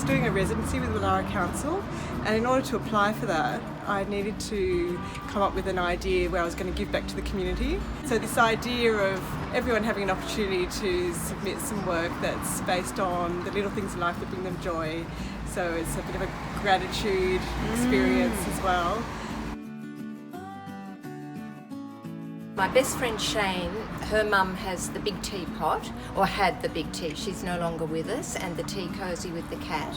doing a residency with Willara Council, and in order to apply for that I needed to come up with an idea where I was going to give back to the community. So this idea of everyone having an opportunity to submit some work that's based on the little things in life that bring them joy, so it's a bit of a gratitude experience as well. My best friend Shane, her mum has the big teapot, or had the big tea. She's no longer with us, and the tea cosy with the cat.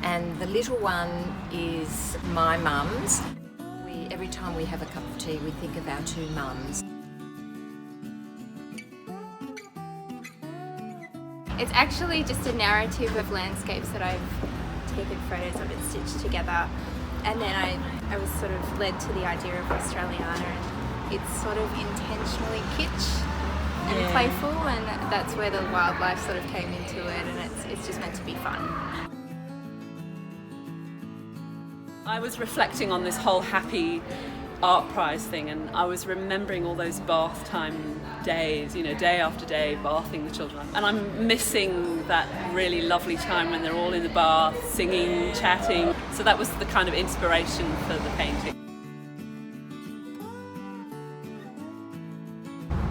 And the little one is my mum's. Every time we have a cup of tea, we think of our two mums. It's actually just a narrative of landscapes that I've taken photos of and stitched together. And then I was sort of led to the idea of Australiana, and it's sort of intentionally kitsch and playful, and that's where the wildlife sort of came into it, and it's just meant to be fun. I was reflecting on this whole happy art prize thing, and I was remembering all those bath time days, you know, day after day bathing the children, and I'm missing that really lovely time when they're all in the bath singing, chatting. So that was the kind of inspiration for the painting.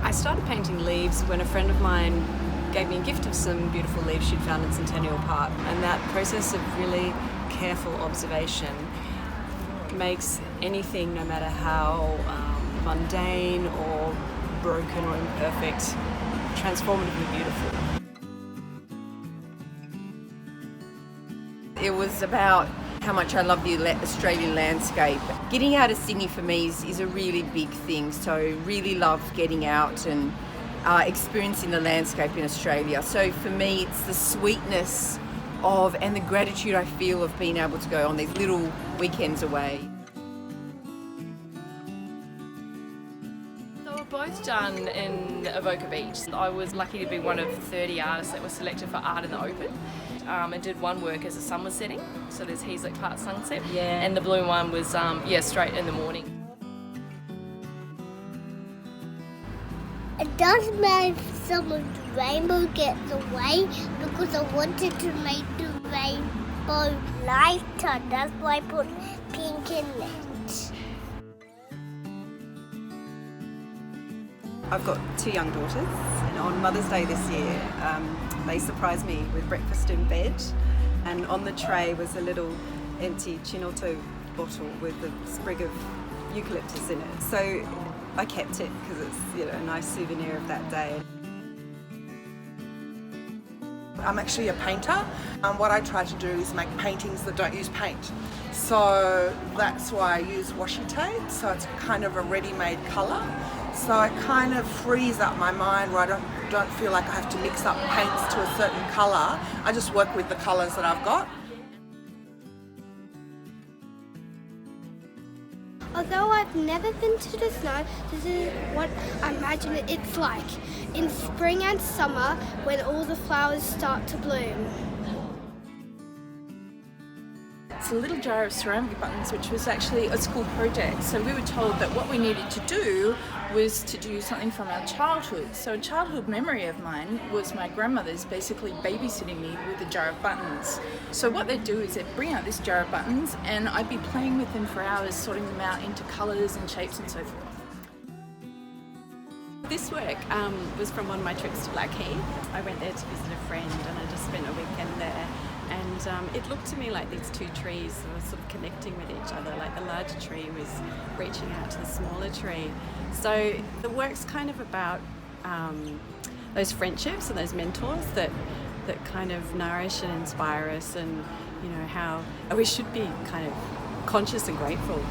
I started painting leaves when a friend of mine gave me a gift of some beautiful leaves she'd found in Centennial Park, and that process of really careful observation makes anything, no matter how mundane or broken or imperfect, transformatively beautiful. It was about how much I love the Australian landscape. Getting out of Sydney for me is a really big thing, so really love getting out and experiencing the landscape in Australia. So for me it's the sweetness of and the gratitude I feel of being able to go on these little weekends away. They were both done in Avoca Beach. I was lucky to be one of 30 artists that were selected for Art in the Open. I did one work as the sun was setting, so there's Heaslip Park sunset, and the blue one was straight in the morning. It doesn't matter if someone's rainbow gets away, because I wanted to make the rainbow lighter. That's why I put pink in it. I've got two young daughters, and on Mother's Day this year they surprised me with breakfast in bed, and on the tray was a little empty Chinotto bottle with a sprig of eucalyptus in it. So I kept it because it's, you know, a nice souvenir of that day. I'm actually a painter. What I try to do is make paintings that don't use paint. So that's why I use washi tape, so it's kind of a ready-made colour. So it kind of frees up my mind where I don't feel like I have to mix up paints to a certain colour. I just work with the colours that I've got. Although I've never been to the snow, this is what I imagine it's like in spring and summer when all the flowers start to bloom. It's a little jar of ceramic buttons, which was actually a school project. So we were told that what we needed to do was to do something from our childhood. So a childhood memory of mine was my grandmother's basically babysitting me with a jar of buttons. So what they'd do is they'd bring out this jar of buttons, and I'd be playing with them for hours, sorting them out into colours and shapes and so forth. This work was from one of my trips to Blackheath. I went there to visit a friend, and I just spent a weekend there. And it looked to me like these two trees were sort of connecting with each other, like the larger tree was reaching out to the smaller tree. So the work's kind of about those friendships and those mentors that kind of nourish and inspire us, and you know how we should be kind of conscious and grateful.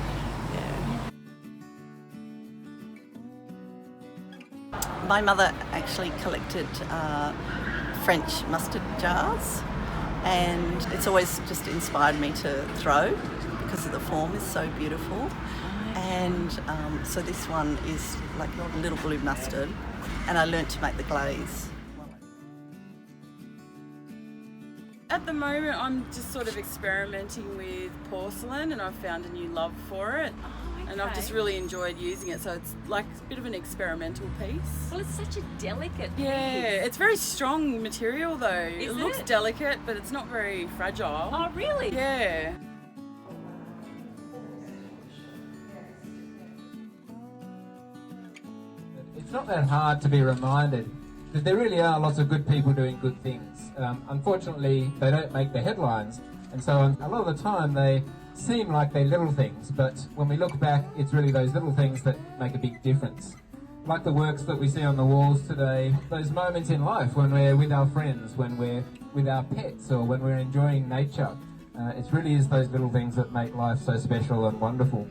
My mother actually collected French mustard jars, and it's always just inspired me to throw because the form is so beautiful. And so this one is like a little blue mustard, and I learnt to make the glaze. At the moment I'm just sort of experimenting with porcelain, and I've found a new love for it. and I've just really enjoyed using it. So it's like a bit of an experimental piece. Well, it's such a delicate Yeah, piece. it's very strong material though. Is it looks it? delicate, but it's not very fragile. Oh, really? Yeah. It's not that hard to be reminded that there really are lots of good people doing good things. Unfortunately, they don't make the headlines, and so a lot of the time they seem like they're little things, but when we look back, it's really those little things that make a big difference. Like the works that we see on the walls today, those moments in life when we're with our friends, when we're with our pets, or when we're enjoying nature. It really is those little things that make life so special and wonderful.